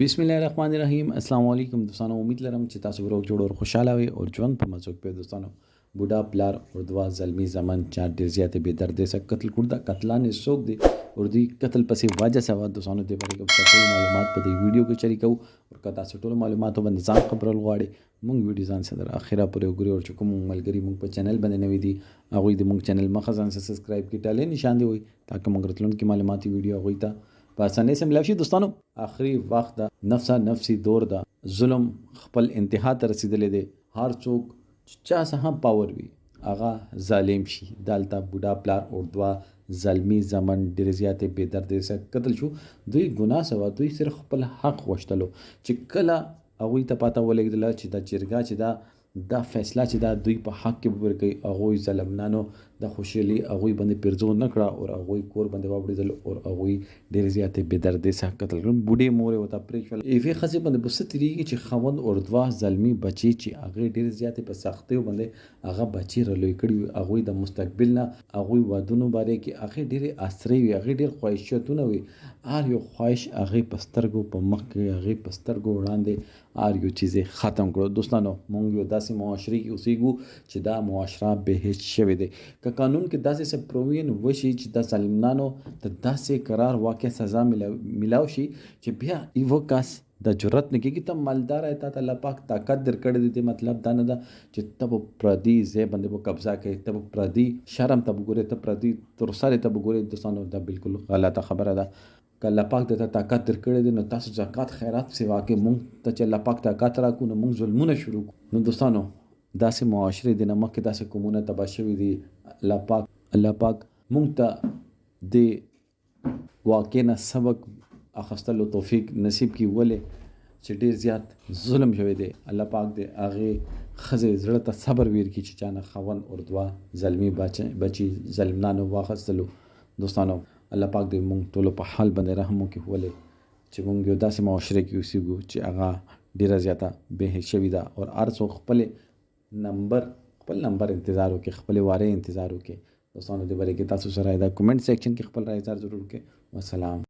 बिस्मिल्लाहिर्रहमानिर्रहीम अस्सलाम वालेकुम दोस्तانو उम्मीद लरम چې تاسو روغ جوړ او خوشاله وي او ژوند په مزو کې دوستانو بوډا پلار اردوا زلمی زمن چار ډیر زیاتې به درد سره قتل کړه قتلان سوق دي اردو قتل پسې واجه سوا دوستانو دې باندې ټول معلومات په دې ویډیو کې شریکو او کدا ټول معلوماتو باندې ځان خبرول غواړي مونږ ویډیو ځان سره اخیرا پورې وګورئ او چې کوم ملګری مونږ په چینل باندې نوی دي هغه دې مونږ چینل مخه ځان سبسکرایب کړئ ټاله نشان دی وي تاکي مونږ راتلونکي معلوماتي ویډیو هغه ته په اسانۍ سره ملوي شي دوستانو آخري وخت دا نفسي دور دا ظلم خپل انتها ته رسیدلې دی هر څوک چا څه هم پاور وي هغه ظالم شي دالته بوډا پلار اردوا زلمی زمن ډېر زیاتې بې دردۍ سره قتل شو دوی ګناه سوا دوی صرف خپل حق غوښتلو چې کله هغوی ته پته ولګېدله چې دا جرګه چې دا فیصله چې دا دوی په حق کې ورکوي هغوی ظلمنانو د خوشحالي هغوی باندې پیرزو نه کړه او هغوی کور باندې واوړېدل او هغوی ډېرې زیاتې بې دردۍ سره قتل کړل بوډۍ مور یې ورته پرېښول یوې ښځې باندې به څه تېرېږي چې خاوند اردوا زلمي بچي چې هغې ډېرې زیاتې په سختیو باندې هغه بچي رالوی کړي وي هغوی د مستقبل نه هغوی ودونو باره کې هغې ډېرې اسرې وي هغې ډېر خواهشاتونه وي هر یو خواهش هغې په سترګو په مخ کې هغې په سترګو وړاندې هر یو چیز ختم کړو دوستانو مونږ یو داسې معاشرې کې اوسېږو چې دا معاشره بې هیڅ شوې دی که قانون کې داسې څه پرووین وشي چې د ظالمانو ته داسې قرار واقع سزا ملاو شي چې بیا یو کس د جرأت نه کېږي ته مالدار تا ته الله پاک طاقت درکړی دی مطلب دا نه ده چې ته به پردي ځای باندې به قبضه کوې ته به پردي شرم ته به ګورې ته پردي ترسرې ته به ګورې دوستانو دا بالکل غلطه خبره ده که الله پاک درته طاقت درکړی دی نو تاسو زکات خیرات سوا کې مونږ ته چې الله پاک طاقت راکړو نو مونږ ظلمونه شروع نو دوستانو داسې معاشرې دی نه مخکې داسې قومونه تباه شوي دي الله پاک مونږ ته د واقع نه سبق اخیستلو توفیق نصیب کړي ولې چې ډېر زیات ظلم شوی دی الله پاک دې هغې ښځې زړه ته صبر ویر کړي چې چانه خاوند اردوا زلمي بچي ظلمنانو واخیستلو دوستانو الله پاک دې مونږ ټولو په حال باندې رحم وکړي ولې چې مونږ یو داسې معاشره کې اوسېږو چې هغه ډېره زیاته بې شوې ده او هر څوک خپل نمبر انتظار وکړي خپل واره انتظار وکړي دوستانو دې باره کې تاسو سره دا کمنټ سیکشن کې خپل رائے ضرور وکړئ والسلام